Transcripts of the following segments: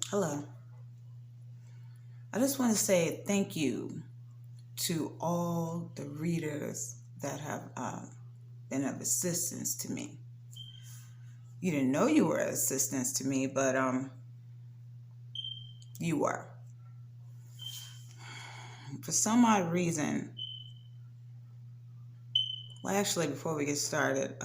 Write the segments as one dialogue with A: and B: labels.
A: Hello. I just want to say thank you to all the readers that have been of assistance to me. You didn't know you were assistance to me, but you were. For some odd reason, well, actually, before we get started,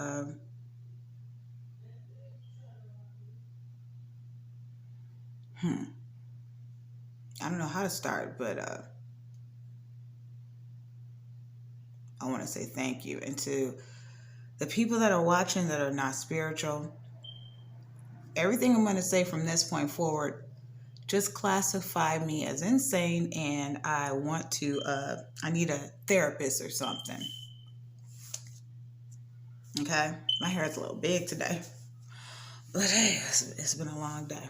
A: I don't know how to start, but I want to say thank you. And to the people that are watching that are not spiritual, everything I'm going to say from this point forward, just classify me as insane, and I need a therapist or something. Okay? My hair is a little big today, but hey, it's been a long day.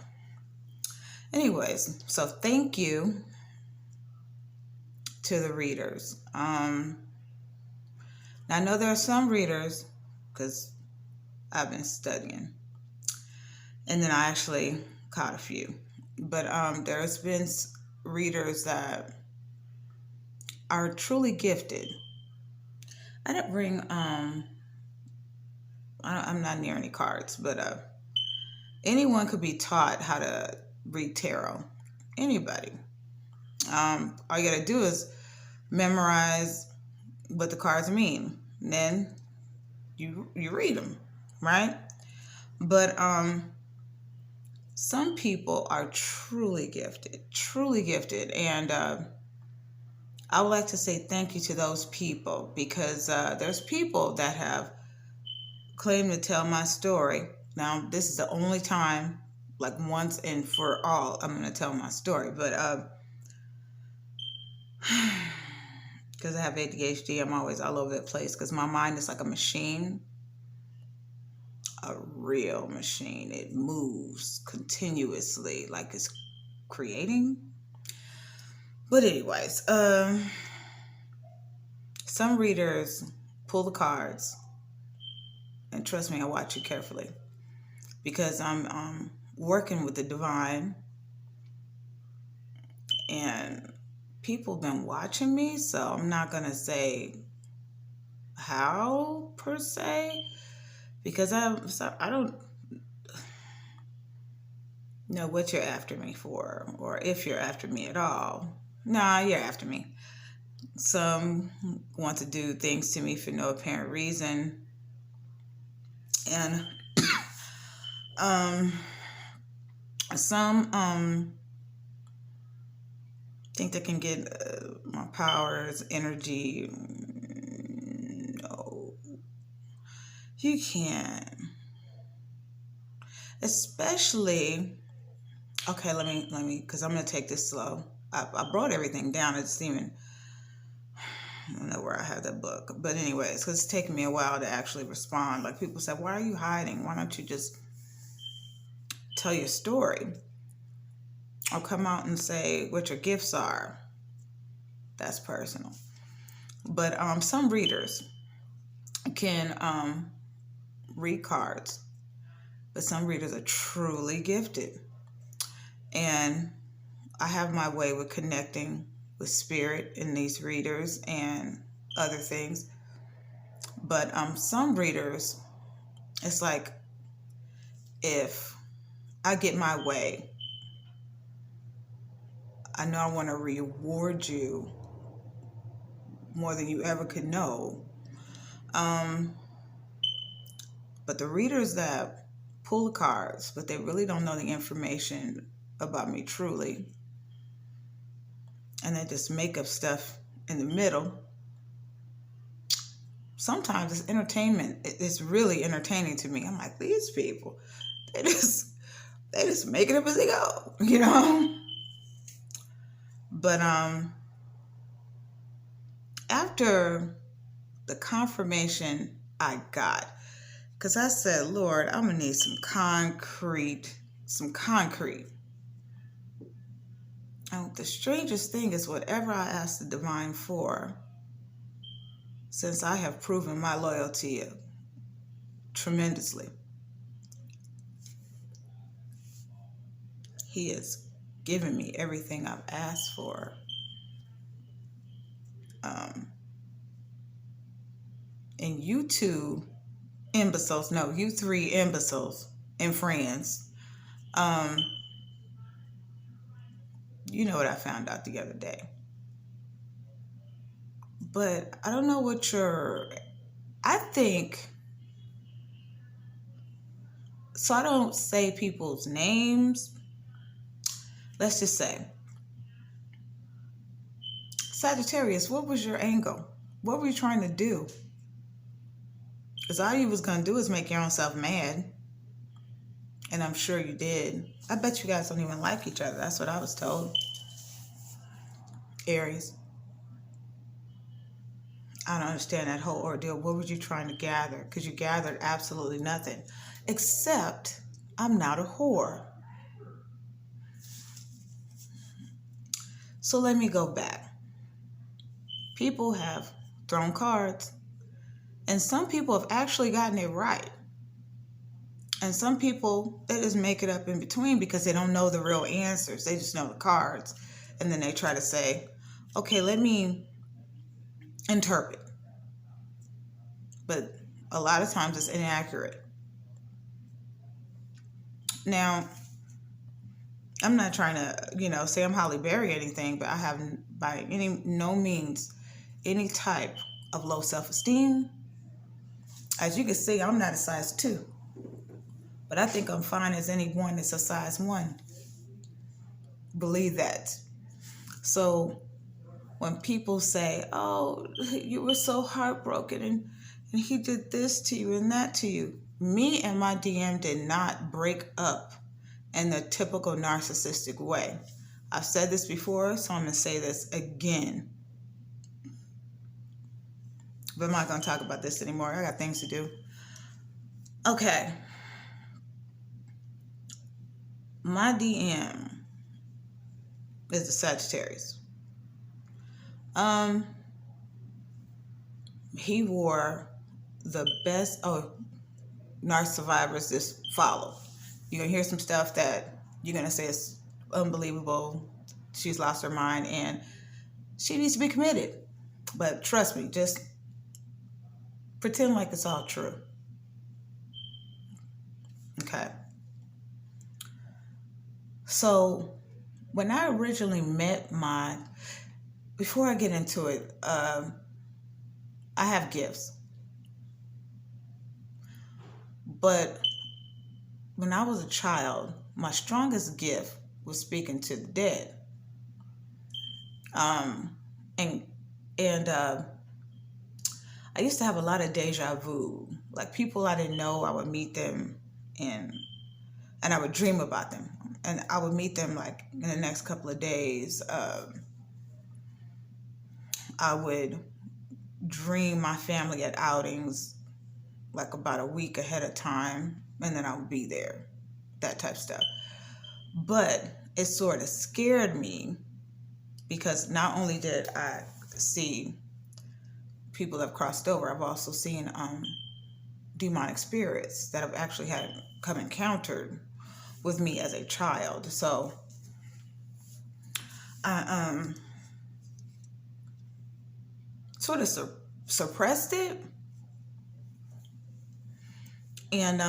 A: Anyways, so thank you to the readers. Now I know there are some readers, because I've been studying, and then I actually caught a few. But there's been readers that are truly gifted. I didn't bring I'm not near any cards, but anyone could be taught how to read tarot. Anybody. All you gotta do is memorize what the cards mean, and then you read them, right? But some people are truly gifted, and I would like to say thank you to those people, because there's people that have claimed to tell my story. Now, this is the only time, like once and for all, I'm going to tell my story. But because I have ADHD, I'm always all over the place, because my mind is like a machine, a real machine. It moves continuously, like it's creating. But anyways, some readers pull the cards, and trust me, I watch you carefully, because I'm working with the divine, and people have been watching me, so I'm not gonna say how per se, because I don't know what you're after me for, or if you're after me at all. Nah, you're after me. Some want to do things to me for no apparent reason, and some think they can get my powers, energy. No, you can't. Especially, okay, let me, because I'm gonna take this slow. I brought everything down. It's even, I don't know where I have that book, but anyways, because it's taken me a while to actually respond. Like, people said, why are you hiding? Why don't you just tell your story, or come out and say what your gifts are? That's personal. But some readers can read cards, but some readers are truly gifted, and I have my way with connecting with spirit in these readers and other things. But some readers, it's like, if I get my way, I know I want to reward you more than you ever could know. But the readers that pull the cards, but they really don't know the information about me truly, and they just make up stuff in the middle, sometimes it's entertainment. It's really entertaining to me. I'm like, these people, they just make it up as they go, you know? But after the confirmation I got, because I said, Lord, I'm gonna need some concrete. And the strangest thing is, whatever I ask the divine for, since I have proven my loyalty tremendously, He has given me everything I've asked for. And you two imbeciles, no, you three imbeciles and friends, you know what I found out the other day. But I don't know what I think, so I don't say people's names. Let's just say, Sagittarius, what was your angle? What were you trying to do? Because all you was going to do is make your own self mad. And I'm sure you did. I bet you guys don't even like each other. That's what I was told. Aries. I don't understand that whole ordeal. What were you trying to gather? Because you gathered absolutely nothing. Except, I'm not a whore. So let me go back. People have thrown cards. And some people have actually gotten it right. And some people, they just make it up in between because they don't know the real answers. They just know the cards. And then they try to say, okay, let me interpret. But a lot of times it's inaccurate. Now, I'm not trying to, say I'm Holly Berry or anything, but I have by no means any type of low self-esteem. As you can see, I'm not a size 2. But I think I'm fine as anyone that's a size 1. Believe that. So when people say, oh, you were so heartbroken and he did this to you and that to you. Me and my DM did not break up in the typical narcissistic way. I've said this before, so I'm going to say this again. But I'm not going to talk about this anymore. I got things to do. Okay. My DM is the Sagittarius. He wore the best. Narc survivors just follow. You're going to hear some stuff that you're going to say is unbelievable. She's lost her mind and she needs to be committed. But trust me, just pretend like it's all true. Okay. So when I originally met before I get into it, I have gifts. But when I was a child, my strongest gift was speaking to the dead. And I used to have a lot of deja vu. Like people I didn't know, I would meet them and I would dream about them. And I would meet them like in the next couple of days. I would dream my family at outings like about a week ahead of time, and then I would be there, that type of stuff. But it sort of scared me because not only did I see people that have crossed over, I've also seen demonic spirits that have actually come encountered with me as a child. So I sort of suppressed it. And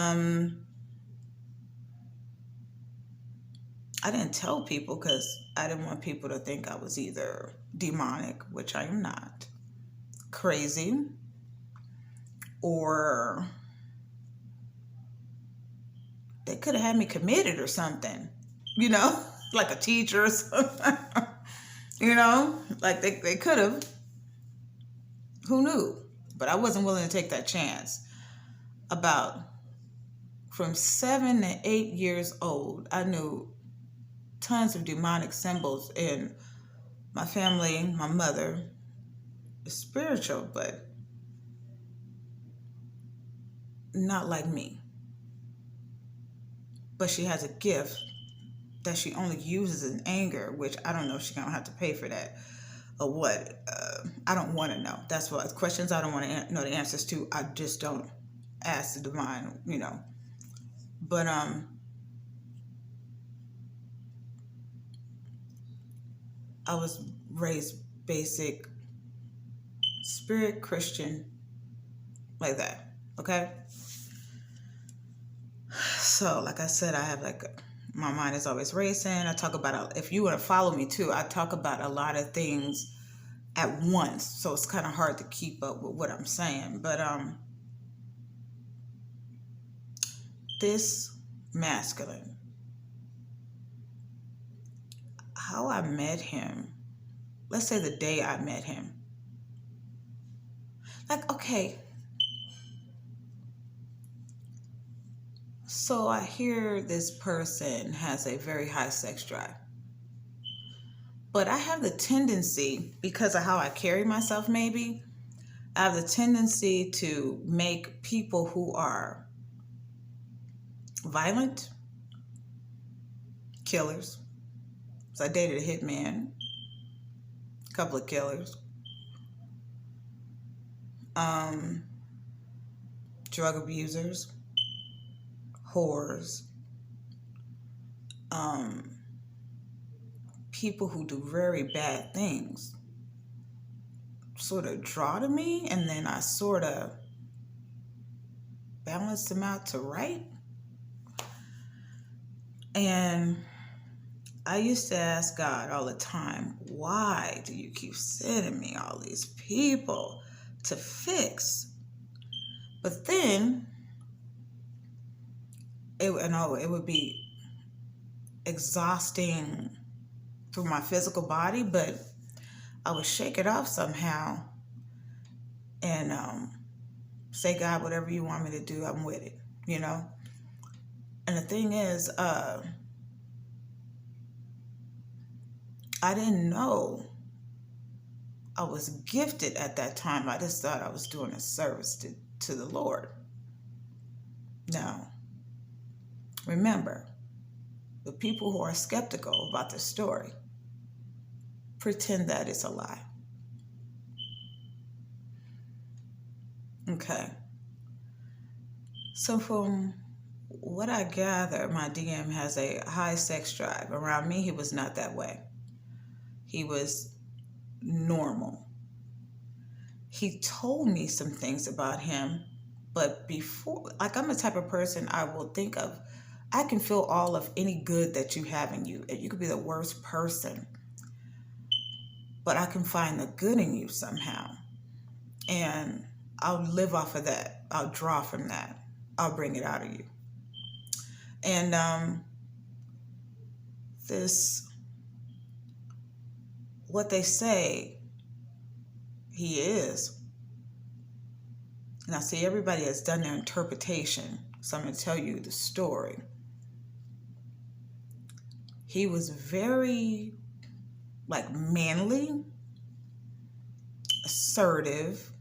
A: I didn't tell people because I didn't want people to think I was either demonic, which I am not, crazy, or they could have had me committed or something, like a teacher or something, like they could have. Who knew? But I wasn't willing to take that chance. From 7 to 8 years old, I knew tons of demonic symbols in my family. My mother is spiritual, but not like me. But she has a gift that she only uses in anger, which I don't know if she's going to have to pay for that or what. I don't want to know. That's what questions I don't want to know the answers to. I just don't ask the divine, But I was raised basic spirit Christian, like that. Okay. So, like I said, I have my mind is always racing. I talk about, if you want to follow me too, I talk about a lot of things at once. So it's kind of hard to keep up with what I'm saying. But this masculine, how I met him, let's say the day I met him. Like, okay, so I hear this person has a very high sex drive. But I have the tendency, because of how I carry myself maybe, I have the tendency to make people who are violent, killers. So I dated a hitman, a couple of killers, drug abusers, whores, people who do very bad things sort of draw to me, and then I sort of balance them out to right. And I used to ask God all the time, why do you keep sending me all these people to fix? But then it would be exhausting through my physical body, but I would shake it off somehow and say, God, whatever you want me to do, I'm with it, you know? And the thing is, I didn't know I was gifted at that time. I just thought I was doing a service to the Lord. Now, remember, the people who are skeptical about the story pretend that it's a lie. Okay. So from what I gather, my DM has a high sex drive. Around me, he was not that way. He was normal. He told me some things about him, but before, like, I'm the type of person I will think of, I can feel all of any good that you have in you. You could be the worst person, but I can find the good in you somehow. And I'll live off of that. I'll draw from that. I'll bring it out of you. And what they say he is, now see, everybody has done their interpretation, so I'm going to tell you the story. He was very, manly, assertive,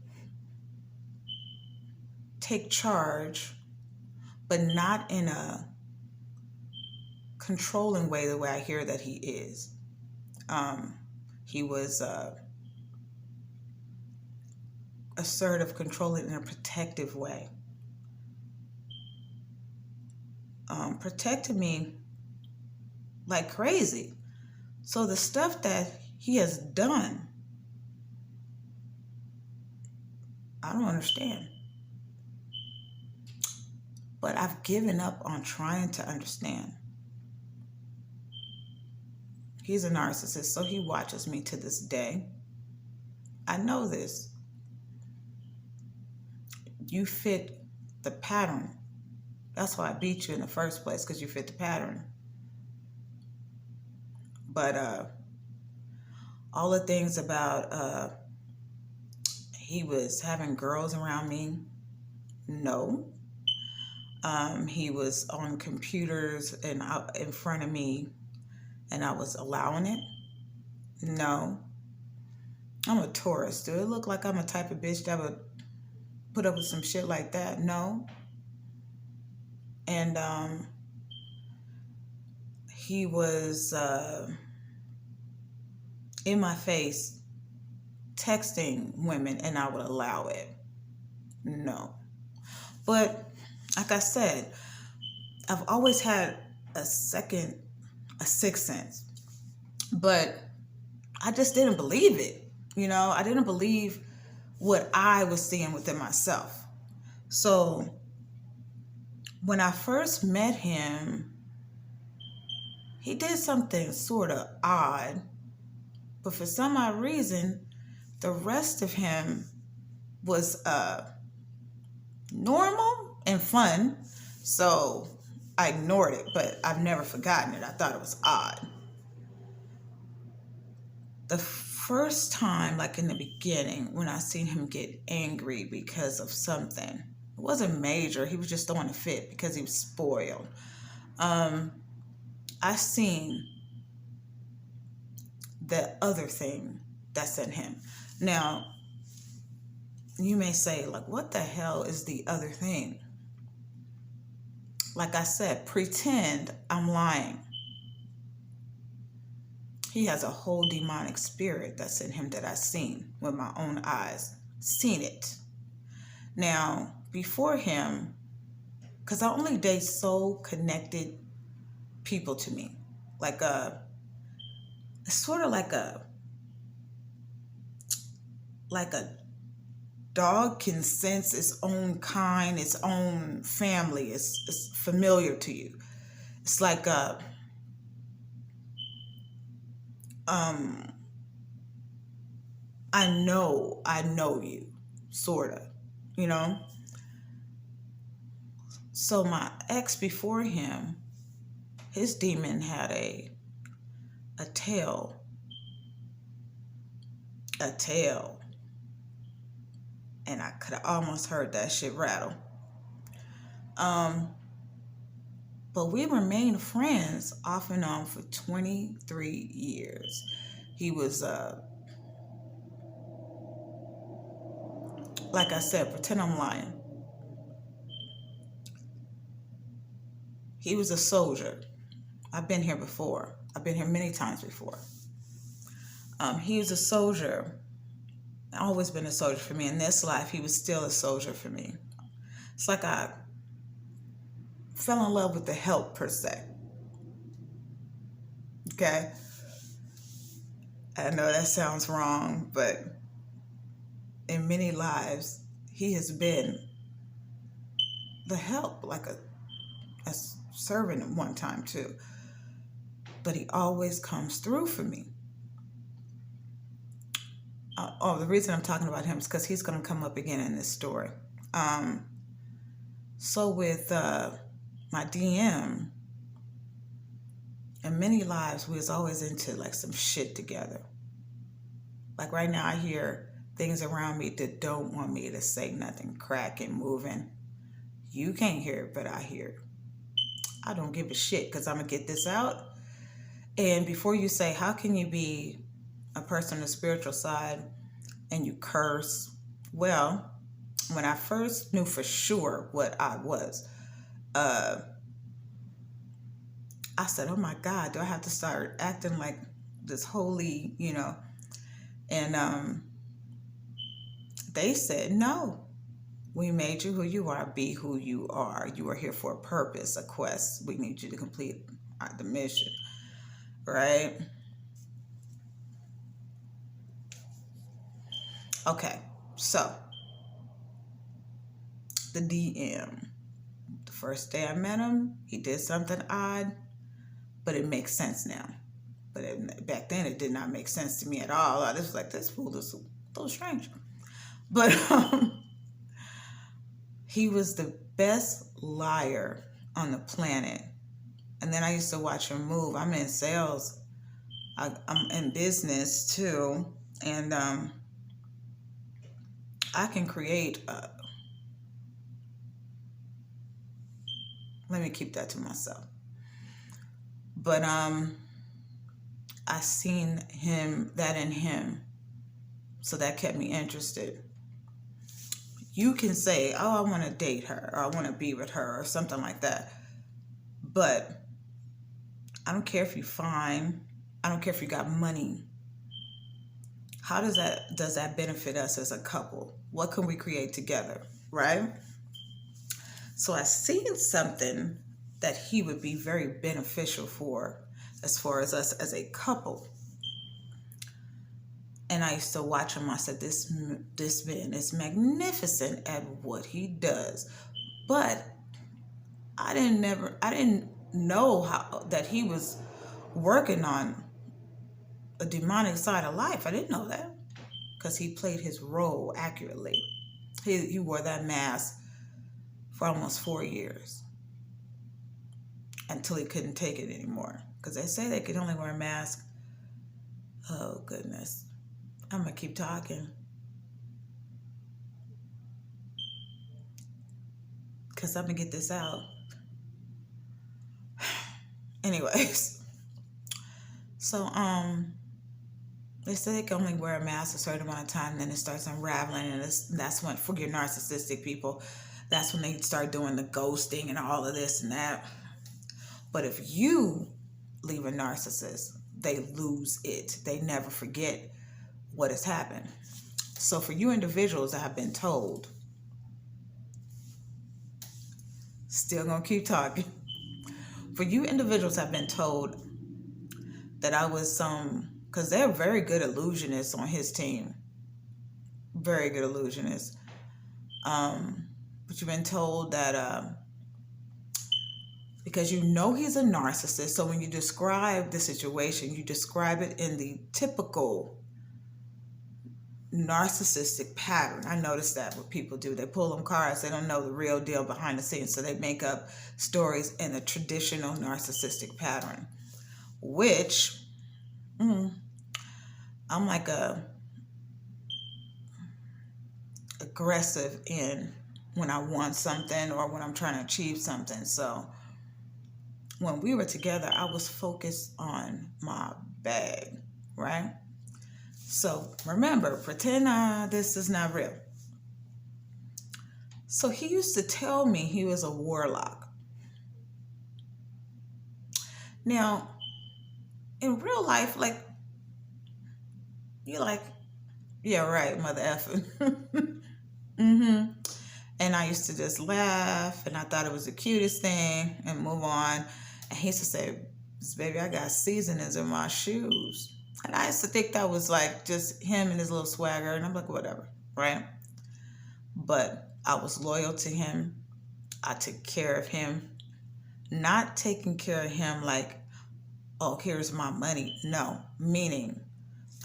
A: take charge, but not in a controlling way, the way I hear that he is. He was assertive, controlling in a protective way. Protected me like crazy. So the stuff that he has done, I don't understand. But I've given up on trying to understand. He's a narcissist, so he watches me to this day. I know this. You fit the pattern. That's why I beat you in the first place, because you fit the pattern. But all the things about he was having girls around me, no. He was on computers and out in front of me, and I was allowing it, no. I'm a Taurus. Do it look like I'm a type of bitch that would put up with some shit like that? No. And he was in my face texting women, and I would allow it. No. But like I said, I've always had a sixth sense, but I just didn't believe it. I didn't believe what I was seeing within myself. So when I first met him, he did something sort of odd, but for some odd reason, the rest of him was normal and fun. So I ignored it, but I've never forgotten it. I thought it was odd. The first time, like in the beginning, when I seen him get angry because of something, it wasn't major. He was just throwing a fit because he was spoiled. I seen the other thing that's in him. Now, you may say, like, what the hell is the other thing? Like I said, pretend I'm lying. He has a whole demonic spirit that's in him that I've seen with my own eyes. Seen it. Now, before him, because I only date soul connected people to me. Like it's sort of like a dog can sense its own kind, its own family. It's familiar to you. It's like I know you, sort of. So my ex before him, his demon had a tail. A tail. And I could have almost heard that shit rattle. But we remained friends off and on for 23 years. He was, like I said, pretend I'm lying. He was a soldier. I've been here before. I've been here many times before. He was a soldier. Always been a soldier for me. In this life, he was still a soldier for me. It's like I fell in love with the help, per se. Okay? I know that sounds wrong, but in many lives, he has been the help, like a servant at one time too. But he always comes through for me. The reason I'm talking about him is because he's going to come up again in this story. So with my DM, in many lives, we was always into like some shit together. Like right now, I hear things around me that don't want me to say nothing, cracking, moving. You can't hear it, but I hear it. I don't give a shit because I'm going to get this out. And before you say, how can you be a person on the spiritual side and you curse? Well, when I first knew for sure what I was, I said, oh my God, do I have to start acting like this holy, And they said, no. We made you who you are. Be who you are. You are here for a purpose, a quest. We need you to complete the mission. Right? Okay. So, the DM. The first day I met him, he did something odd, but it makes sense now. But back then, it did not make sense to me at all. I was like, this fool is a little strange. But he was the best liar on the planet. And then I used to watch him move. I'm in sales. I'm in business too. And I can create. Let me keep that to myself. But I seen that in him. So that kept me interested. You can say, oh, I want to date her, or I want to be with her, or something like that. But I don't care if you're fine. I don't care if you got money. How does that benefit us as a couple? What can we create together, right? So I seen something that he would be very beneficial for as far as us as a couple. And I used to watch him. I said, this man is magnificent at what he does. But I didn't know how that he was working on a demonic side of life. I didn't know that because he played his role accurately. He wore that mask for almost 4 years until he couldn't take it anymore. Because they say they could only wear a mask. Oh, goodness. I'm going to keep talking. Because I'm going to get this out. Anyways. So, they say they can only wear a mask a certain amount of time, then it starts unraveling, and that's when, for your narcissistic people, that's when they start doing the ghosting and all of this and that. But if you leave a narcissist, they lose it. They never forget what has happened. So for you individuals that have been told, still gonna keep talking. For you individuals that have been told that I was because they're very good illusionists on his team. Very good illusionists. But you've been told that because you know he's a narcissist, so when you describe the situation, you describe it in the typical narcissistic pattern. I noticed that what people do. They pull them cards. They don't know the real deal behind the scenes, so they make up stories in a traditional narcissistic pattern, which I'm like aggressive in when I want something or when I'm trying to achieve something. So when we were together, I was focused on my bag, right? So remember, pretend this is not real. So he used to tell me he was a warlock. Now, in real life, like, you're like, yeah, right, mother effing. And I used to just laugh, and I thought it was the cutest thing, and move on. And he used to say, baby, I got seasonings in my shoes. And I used to think that was like just him and his little swagger, and I'm like, whatever, right? But I was loyal to him. I took care of him. Not taking care of him like, oh, here's my money. No, meaning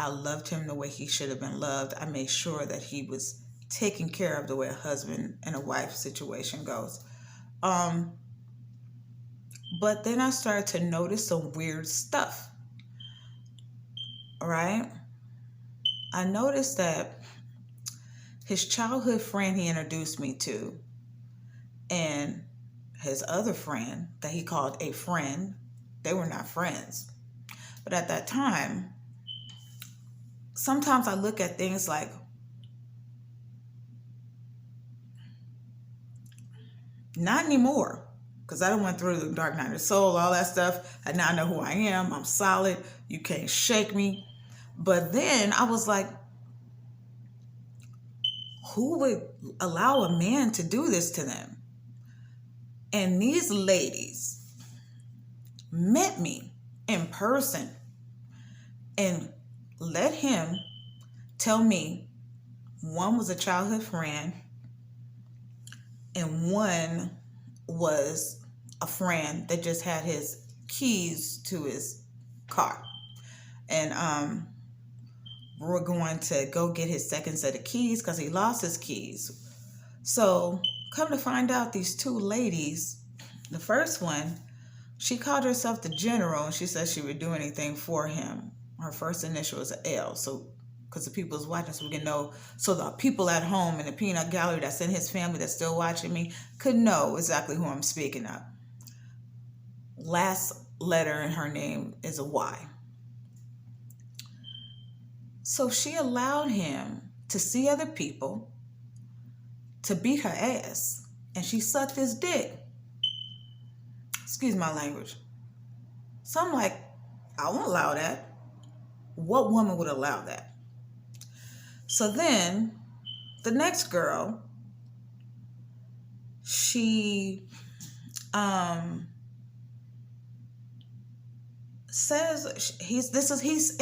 A: I loved him the way he should have been loved. I made sure that he was taken care of the way a husband and a wife situation goes. But then I started to notice some weird stuff. All right? I noticed that his childhood friend he introduced me to and his other friend that he called a friend, they were not friends. But at that time, sometimes I look at things like, not anymore, because I done went through the dark night of the soul, all that stuff, and now I know who I am. I'm solid. You can't shake me. But then I was like, who would allow a man to do this to them? And these ladies met me in person and let him tell me one was a childhood friend and one was a friend that just had his keys to his car. And we're going to go get his second set of keys because he lost his keys. So come to find out, these two ladies, the first one, she called herself the General, and she said she would do anything for him. Her first initial was an L, so because the people is watching, so we can know, so the people at home in the peanut gallery that's in his family that's still watching me could know exactly who I'm speaking of. Last letter in her name is a Y. So she allowed him to see other people, to beat her ass, and she sucked his dick. Excuse my language. So I'm like, I won't allow that. What woman would allow that? So then the next girl, she says he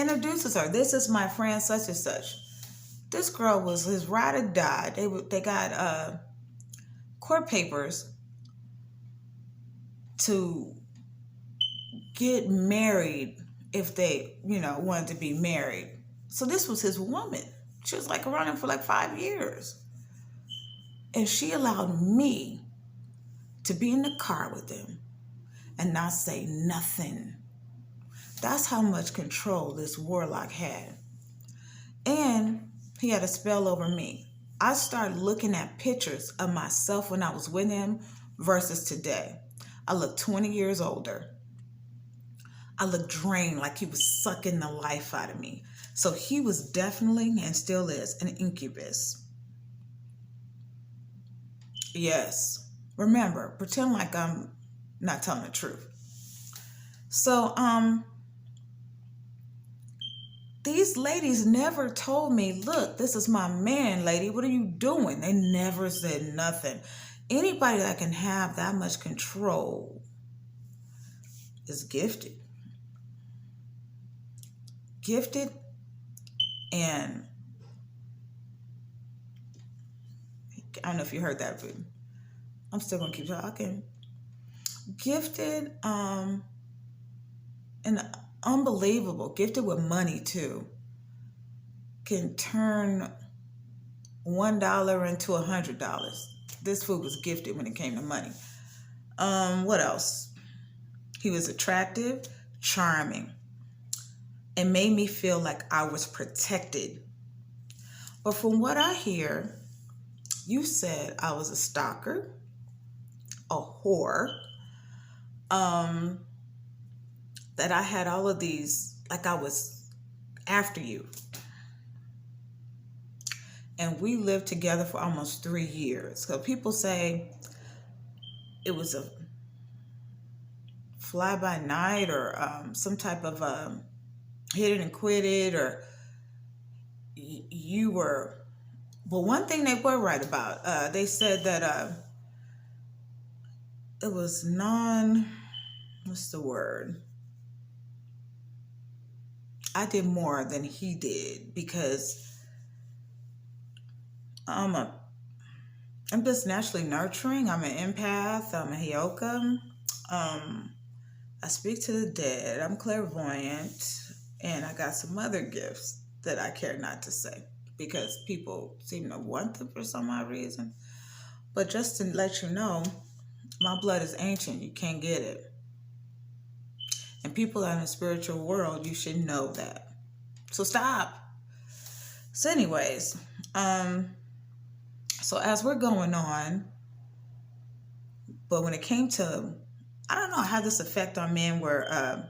A: introduces her. This is my friend such and such. This girl was his ride or die. They got court papers to get married if they, wanted to be married. So this was his woman. She was like around him for like 5 years. And she allowed me to be in the car with him and not say nothing. That's how much control this warlock had. And he had a spell over me. I started looking at pictures of myself when I was with him versus today. I look 20 years older. I look drained, like he was sucking the life out of me. So he was definitely, and still is, an incubus. Yes. Remember, pretend like I'm not telling the truth. So, these ladies never told me, look, this is my man, lady. What are you doing? They never said nothing. Anybody that can have that much control is gifted. Gifted, and I don't know if you heard that, but I'm still going to keep talking. Gifted, and unbelievable. Gifted with money, too. Can turn $1 into $100. This fool was gifted when it came to money. What else? He was attractive, charming, and made me feel like I was protected. But from what I hear, you said I was a stalker, a whore, that I had all of these, like I was after you. And we lived together for almost 3 years. So people say it was a fly by night or some type of hit it and quit it, or you were. Well, one thing they were right about, they said that it was what's the word? I did more than he did because I'm just naturally nurturing. I'm an empath. I'm a Hioka. I speak to the dead. I'm clairvoyant. And I got some other gifts that I care not to say because people seem to want them for some odd reason. But just to let you know, my blood is ancient. You can't get it. And people out in the spiritual world, you should know that. So stop. So anyways, so as we're going on, but when it came to, I don't know how this effect on men where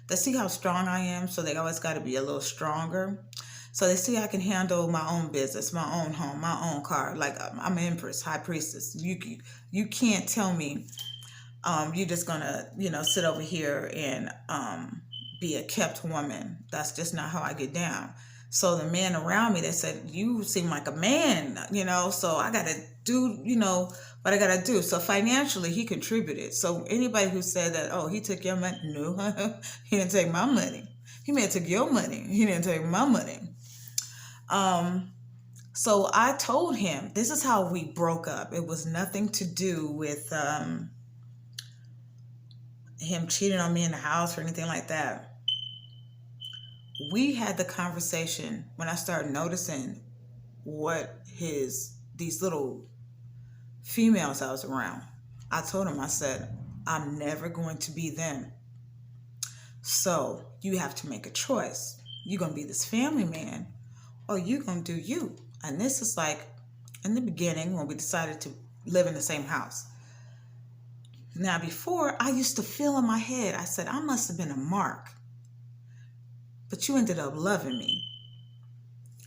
A: they see how strong I am, so they always got to be a little stronger. So they see I can handle my own business, my own home, my own car. Like I'm an empress, high priestess. You can't tell me you're just gonna sit over here and be a kept woman. That's just not how I get down. So the men around me, they said, you seem like a man, so I got to do, what I got to do. So financially, he contributed. So anybody who said that, oh, he took your money, no, he didn't take my money. He may have took your money. He didn't take my money. So I told him, this is how we broke up. It was nothing to do with him cheating on me in the house or anything like that. We had the conversation when I started noticing what these little females I was around. I told him, I said, I'm never going to be them. So you have to make a choice. You're going to be this family man or you're going to do you. And this is like in the beginning when we decided to live in the same house. Now before, I used to feel in my head, I said, I must have been a mark. But you ended up loving me.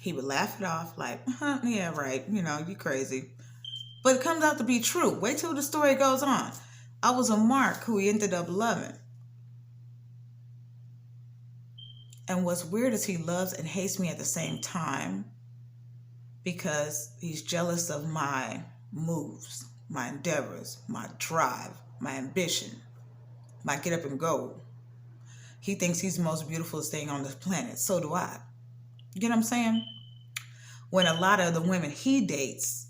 A: He would laugh it off like, yeah, right. You crazy. But it comes out to be true. Wait till the story goes on. I was a mark who he ended up loving. And what's weird is he loves and hates me at the same time because he's jealous of my moves, my endeavors, my drive, my ambition, my get up and go. He thinks he's the most beautiful thing on this planet. So do I. You get what I'm saying? When a lot of the women he dates,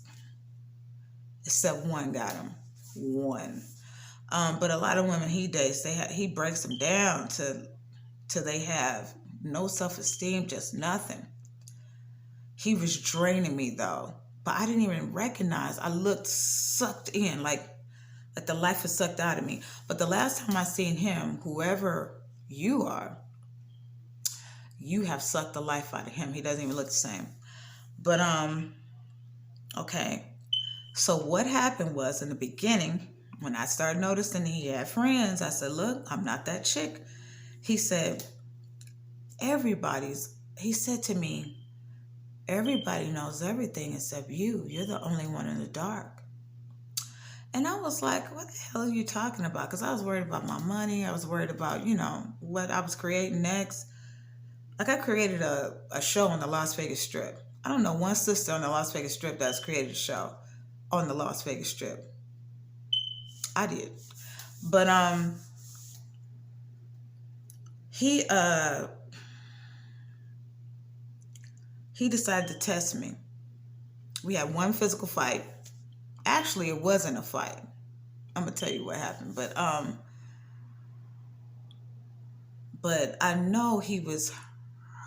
A: except one got him. One. But a lot of women he dates, he breaks them down till they have no self-esteem, just nothing. He was draining me though, but I didn't even recognize. I looked sucked in, like the life was sucked out of me. But the last time I seen him, whoever you are, you have sucked the life out of him. He doesn't even look the same. But okay. So what happened was, in the beginning, when I started noticing he had friends, I said, look, I'm not that chick. He said, he said to me, everybody knows everything except you. You're the only one in the dark. And I was like, what the hell are you talking about? Because I was worried about my money. I was worried about, what I was creating next. Like, I created a show on the Las Vegas Strip. I don't know one sister on the Las Vegas Strip that's created a show on the Las Vegas Strip. I did. But he decided to test me. We had one physical fight. Actually, it wasn't a fight. I'm gonna tell you what happened. But I know he was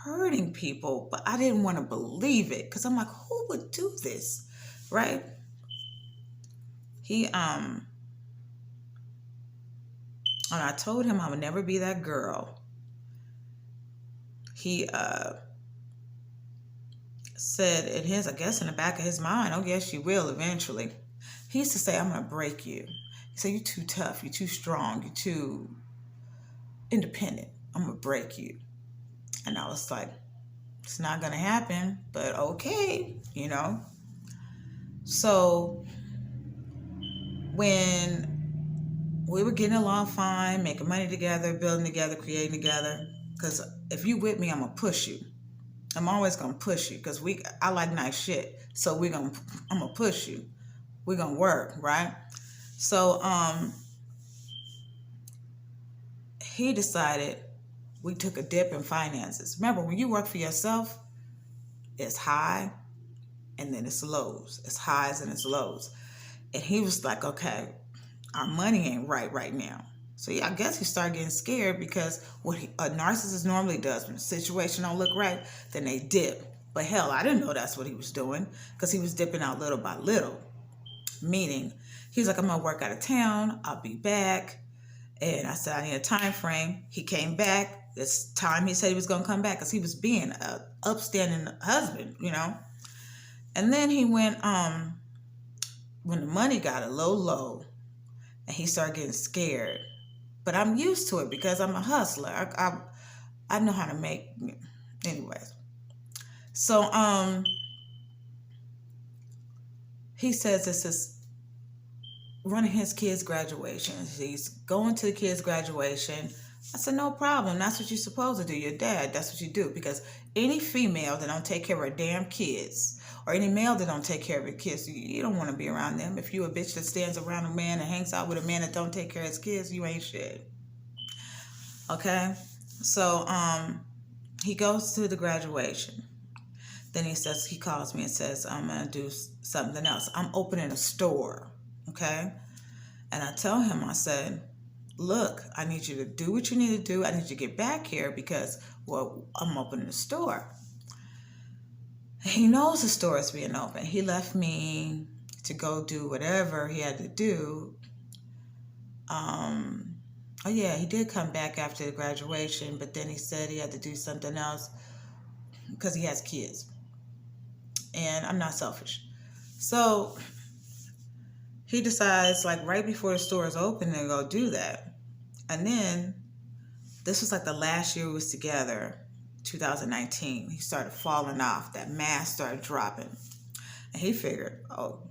A: hurting people, but I didn't want to believe it because I'm like, who would do this, right? And I told him I would never be that girl. He said I guess in the back of his mind, oh yes, you will eventually. He used to say, I'm gonna break you. He said, you're too tough, you're too strong, you're too independent. I'm gonna break you. And I was like, it's not gonna happen, but okay, So when we were getting along fine, making money together, building together, creating together, because if you with me, I'm gonna push you. I'm always gonna push you because I like nice shit. So I'm gonna push you. We're gonna work, right? So he decided, we took a dip in finances. Remember, when you work for yourself, it's high and then it's lows. It's highs and it's lows. And he was like, okay, our money ain't right now. So yeah, I guess he started getting scared because what a narcissist normally does, when the situation don't look right, then they dip. But hell, I didn't know that's what he was doing because he was dipping out little by little. Meaning, he's like, I'm going to work out of town. I'll be back. And I said, I need a time frame. He came back. This time he said he was going to come back because he was being an upstanding husband, And then he went, when the money got a low, and he started getting scared. But I'm used to it because I'm a hustler. I know how to make, anyways. So he says this is running his kids' graduation. He's going to the kids' graduation. I said, no problem. That's what you're supposed to do. Your dad, that's what you do. Because any female that don't take care of her damn kids, or any male that don't take care of your kids, you don't want to be around them. If you a bitch that stands around a man and hangs out with a man that don't take care of his kids, you ain't shit. Okay? So he goes to the graduation. Then he calls me and says, I'm going to do something else. I'm opening a store. Okay? And I tell him, I said, look, I need you to do what you need to do. I need you to get back here because, I'm opening a store. He knows the store is being open. He left me to go do whatever he had to do. Oh yeah, he did come back after the graduation, but then he said he had to do something else because he has kids. And I'm not selfish. So he decides, like, right before the store is open, to go do that. And then, this was like the last year we was together, 2019. He started falling off. That mask started dropping. And he figured, oh,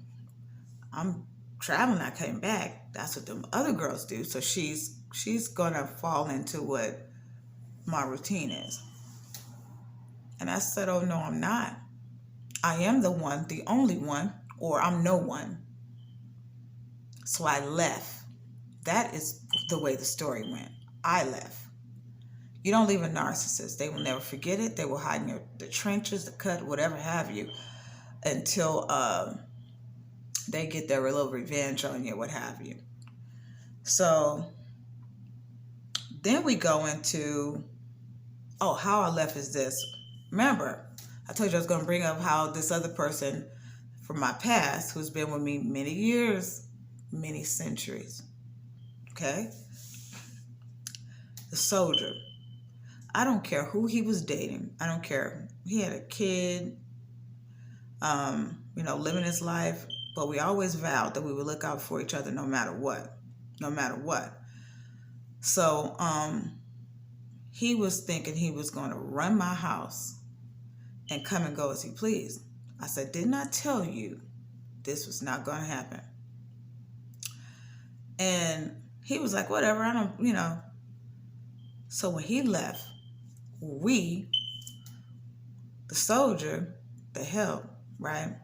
A: I'm traveling, I came back. That's what them other girls do. So she's going to fall into what my routine is. And I said, oh, no, I'm not. I am the one, the only one, or I'm no one. So I left. That is the way the story went. I left. You don't leave a narcissist. They will never forget it. They will hide in the trenches, the cut, whatever have you, until they get their little revenge on you, what have you. So then we go into, how I left is this. Remember, I told you I was going to bring up how this other person from my past, who's been with me many years, many centuries, okay? The soldier. I don't care who he was dating. I don't care. He had a kid, living his life, but we always vowed that we would look out for each other no matter what. No matter what. So he was thinking he was going to run my house and come and go as he pleased. I said, didn't I tell you this was not going to happen? And he was like, whatever, I don't. So when he left, we, the soldier, the help, right?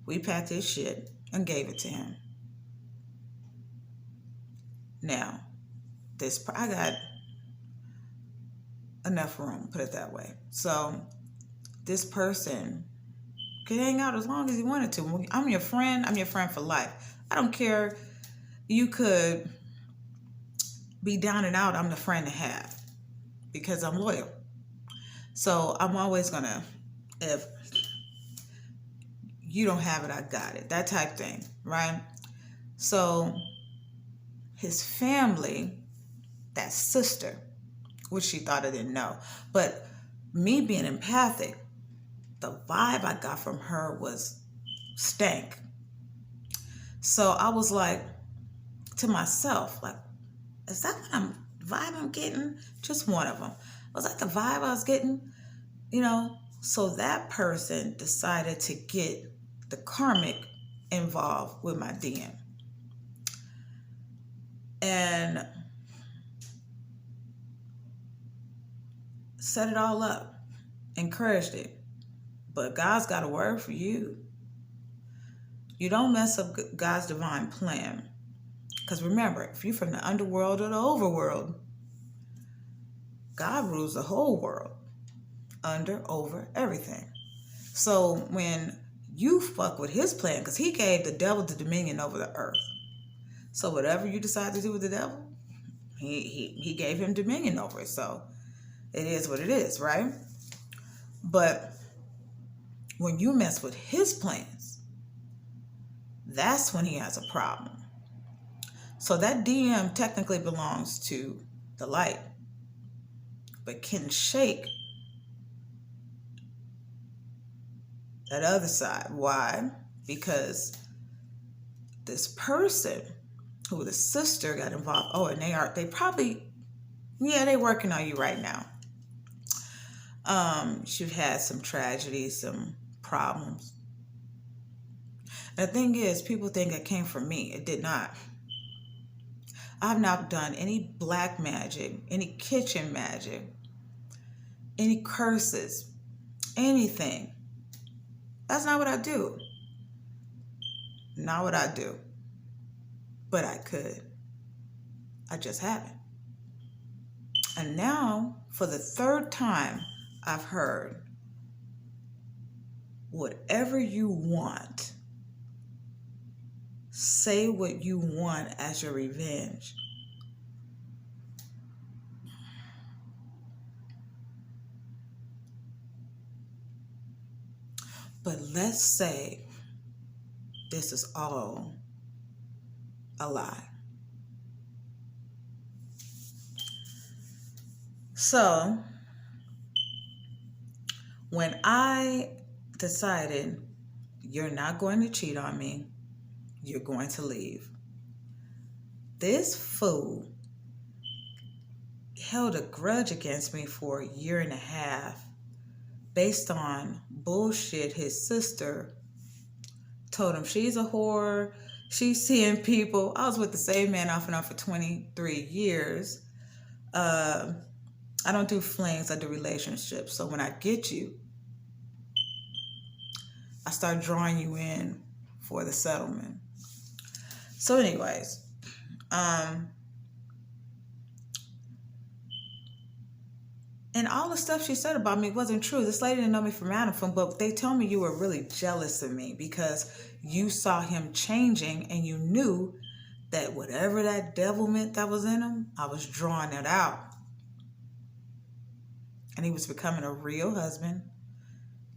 A: We packed his shit and gave it to him. Now, I got enough room, put it that way. So this person could hang out as long as he wanted to. I'm your friend for life. I don't care. You could be down and out. I'm the friend to have because I'm loyal. So I'm always gonna, if you don't have it, I got it. That type thing, right? So his family, that sister, which she thought I didn't know, but me being empathic, the vibe I got from her was stank. So I was like to myself, like, is that what vibe I'm getting? Just one of them. Was that the vibe I was getting? So that person decided to get the karmic involved with my DM. And set it all up, encouraged it. But God's got a word for you. You don't mess up God's divine plan. Because remember, if you're from the underworld or the overworld, God rules the whole world. Under, over, everything. So when you fuck with his plan, because he gave the devil the dominion over the earth. So whatever you decide to do with the devil, he gave him dominion over it. So it is what it is, right? But when you mess with his plans, that's when he has a problem. So that DM technically belongs to the light, but can shake that other side. Why? Because this person who the sister got involved, they're working on you right now. She's had some tragedies, some problems. The thing is, people think it came from me. It did not. I've not done any black magic, any kitchen magic, any curses, anything. That's not what I do. Not what I do. But I could. I just haven't. And now, for the third time, I've heard, whatever you want, say what you want as your revenge. But let's say this is all a lie. So, when I decided you're not going to cheat on me, you're going to leave, this fool held a grudge against me for 1.5 years based on bullshit his sister told him. She's a whore. She's seeing people. I was with the same man off and on for 23 years. I don't do flings, I do relationships. So when I get you, I start drawing you in for the settlement. So anyways, And all the stuff she said about me wasn't true. This lady didn't know me from Adam, but they told me you were really jealous of me because you saw him changing and you knew that whatever that devilment that was in him, I was drawing it out. And he was becoming a real husband,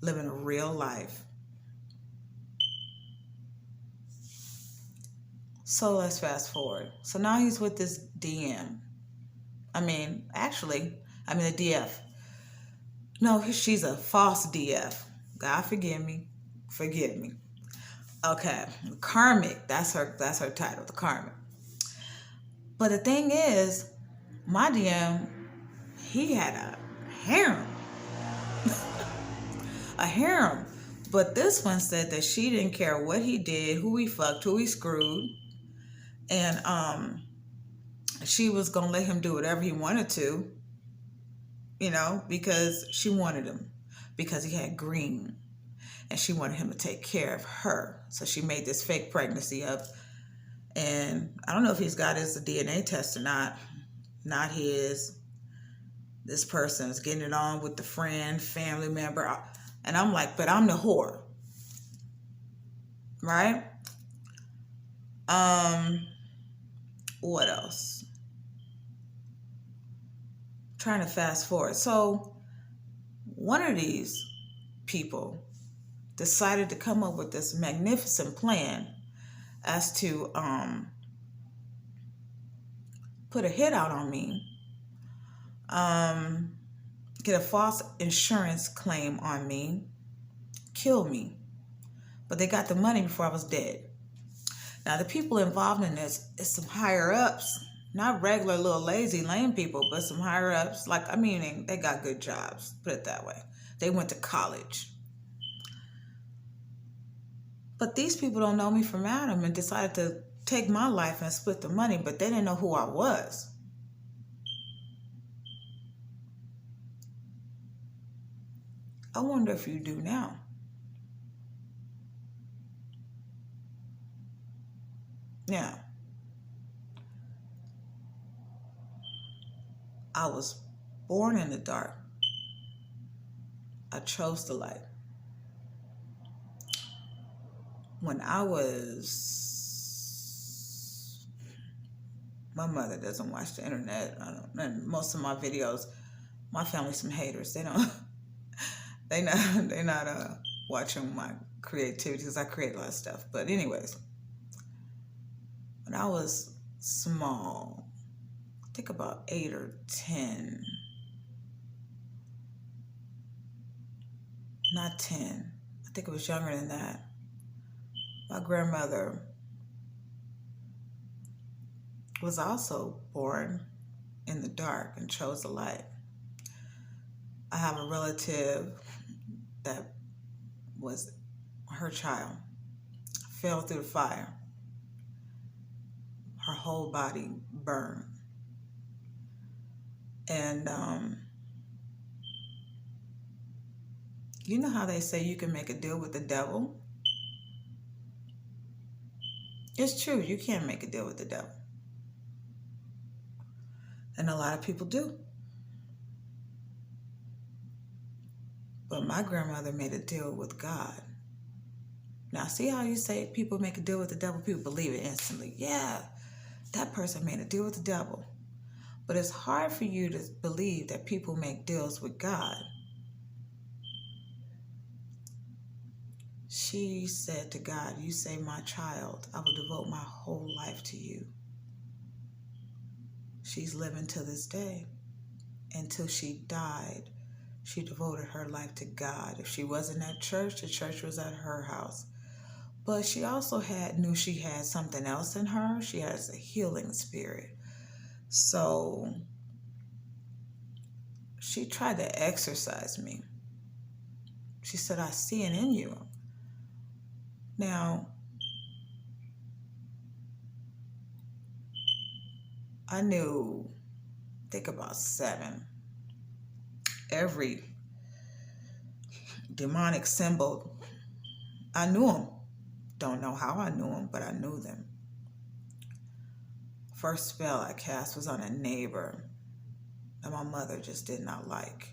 A: living a real life. So let's fast forward. So now he's with this DM. The DF. No, she's a false DF. God forgive me. Forgive me. Okay. Karmic. That's her title, the karmic. But the thing is, my DM, he had a harem. A harem. But this one said that she didn't care what he did, who he fucked, who he screwed. And she was going to let him do whatever he wanted to, because she wanted him, because he had green, and she wanted him to take care of her. So she made this fake pregnancy up, and I don't know if he's got his DNA test or not. Not his. This person is getting it on with the friend, family member, and I'm like, but I'm the whore, right? What else? Trying to fast forward. So one of these people decided to come up with this magnificent plan as to put a hit out on me, get a false insurance claim on me, kill me. But they got the money before I was dead. Now, the people involved in this is some higher ups, not regular little lazy lame people, but some higher ups. They got good jobs, put it that way. They went to college. But these people don't know me from Adam and decided to take my life and split the money, but they didn't know who I was. I wonder if you do now. Now, I was born in the dark. I chose the light. When my mother doesn't watch the internet. And most of my videos, my family's some haters. They're not watching my creativity because I create a lot of stuff. But anyways, when I was small, I think about 8 or 10, not 10, I think it was younger than that, my grandmother was also born in the dark and chose the light. I have a relative that was her child, fell through the fire. Her whole body burned. And you know how they say you can make a deal with the devil? It's true, you can make a deal with the devil. And a lot of people do. But my grandmother made a deal with God. Now, see how you say people make a deal with the devil? People believe it instantly. Yeah, that person made a deal with the devil. But it's hard for you to believe that people make deals with God. She said to God, "You say my child, I will devote my whole life to you." She's living to this day. Until she died, she devoted her life to God. If she wasn't at church, the church was at her house. But she also knew she had something else in her. She has a healing spirit. So she tried to exorcise me. She said, "I see it in you." Now, I knew, think about 7. Every demonic symbol, I knew them. Don't know how I knew them, but I knew them. First spell I cast was on a neighbor. that my mother just did not like.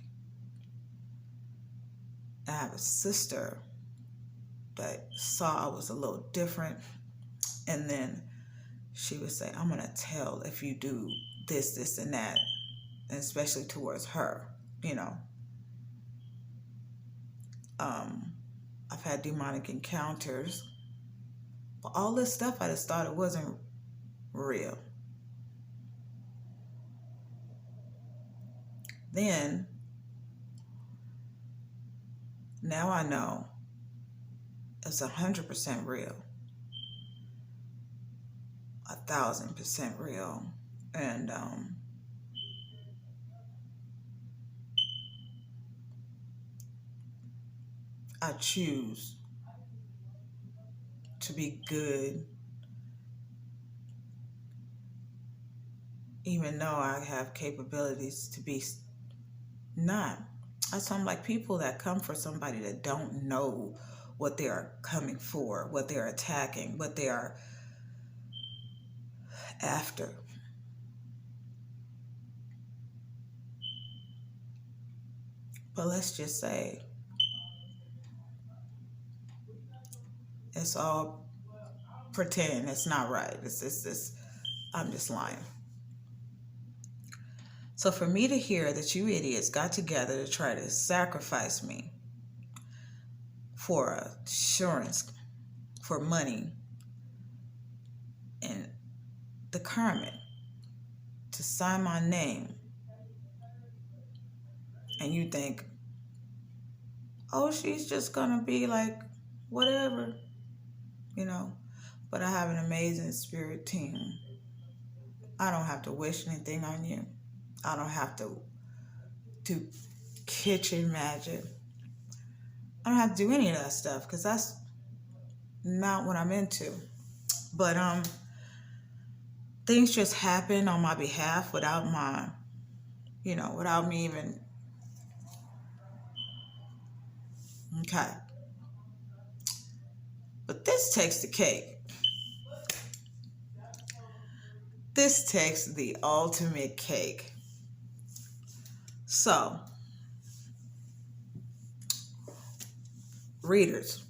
A: I have a sister that saw I was a little different, and then she would say, I'm going to tell if you do this, this, and that, and especially towards her, you know. I've had demonic encounters, but all this stuff I just thought it wasn't real. Then, now I know it's 100% real, 1,000% real, and I choose to be good, even though I have capabilities to be not. So I'm like, people that come for somebody that don't know what they are coming for, what they're attacking, what they are after. But let's just say it's all pretend. It's not right. It's I'm just lying. So for me to hear that you idiots got together to try to sacrifice me for assurance, for money, and the karmic, to sign my name, and you think, oh, she's just gonna be like whatever, you know. But I have an amazing spirit team. I don't have to wish anything on you. I don't have to do kitchen magic. I don't have to do any of that stuff because that's not what I'm into. But things just happen on my behalf without my, without me even. Okay. But this takes the cake. This takes the ultimate cake. So, readers.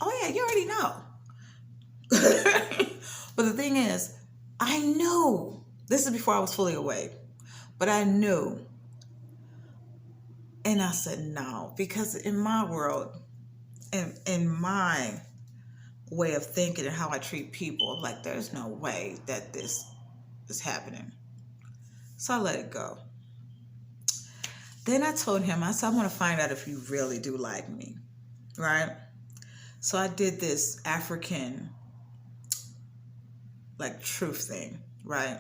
A: Oh yeah, you already know. But the thing is, I knew, this is before I was fully awake, but I knew. And I said no, because in my world, in my way of thinking and how I treat people, I'm like, there's no way that this is happening. So I let it go. Then I told him, I said, I want to find out if you really do like me, right? So I did this African, truth thing, right?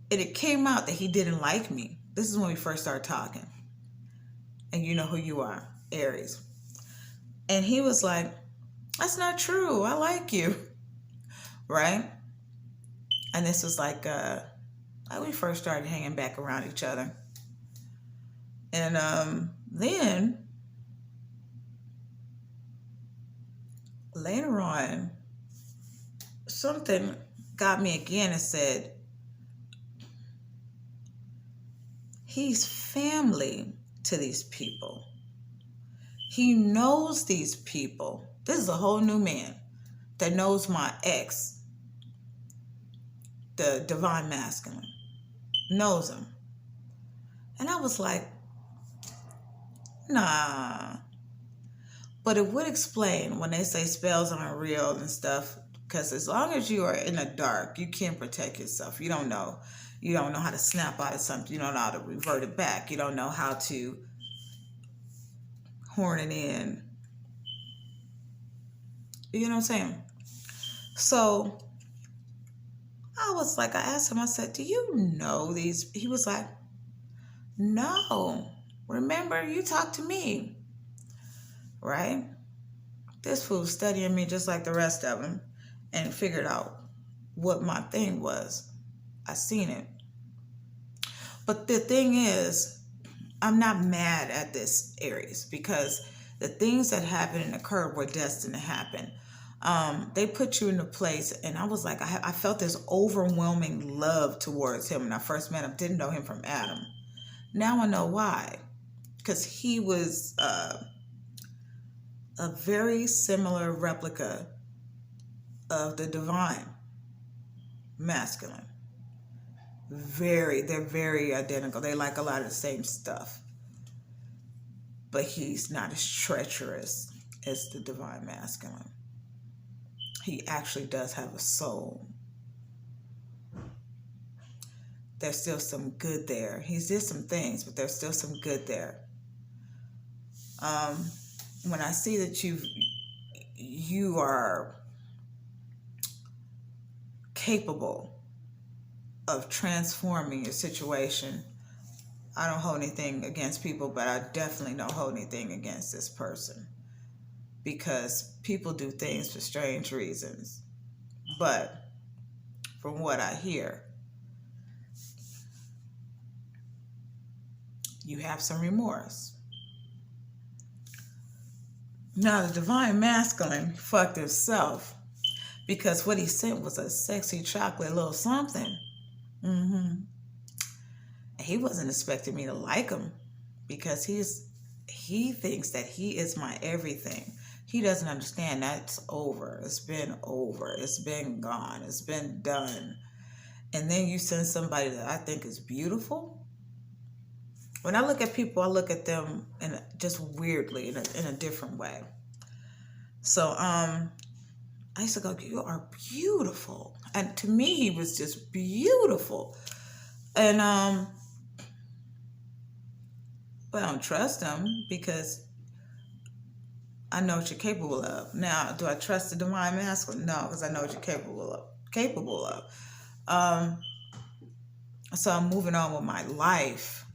A: And it came out that he didn't like me. This is when we first started talking. And you know who you are, Aries. And he was like, that's not true. I like you, right? And this was like we first started hanging back around each other. And then later on, something got me again and said, he's family to these people. He knows these people. This is a whole new man that knows my ex, the Divine Masculine, knows him. And I was like, nah. But it would explain when they say spells aren't real and stuff, because as long as you are in the dark, you can't protect yourself. You don't know. You don't know how to snap out of something. You don't know how to revert it back. You don't know how to horn it in. You know what I'm saying? So I was like, I asked him, I said, do you know these? He was like, no. Remember, you talked to me. Right? This fool's studying me just like the rest of them and figured out what my thing was. I seen it. But the thing is, I'm not mad at this Aries because the things that happened and occurred were destined to happen. They put you in a place, and I was like, I felt this overwhelming love towards him when I first met him. Didn't know him from Adam. Now I know why, because he was a very similar replica of the divine masculine. They're very identical. They like a lot of the same stuff, but he's not as treacherous as the divine masculine. He actually does have a soul. There's still some good there. He did some things, but there's still some good there. When I see that you are capable of transforming your situation, I don't hold anything against people, but I definitely don't hold anything against this person, because people do things for strange reasons. But from what I hear, you have some remorse. Now, the divine masculine fucked himself, because what he sent was a sexy chocolate little something. He wasn't expecting me to like him, because he thinks that he is my everything. He doesn't understand that's over. It's been over. It's been gone. It's been done. And then you send somebody that I think is beautiful. When I look at people, I look at them just weirdly in a different way. So I used to go, you are beautiful. And to me, he was just beautiful. And but I don't trust him, because I know what you're capable of. Now, do I trust the divine masculine? No, because I know what you're capable of. So I'm moving on with my life.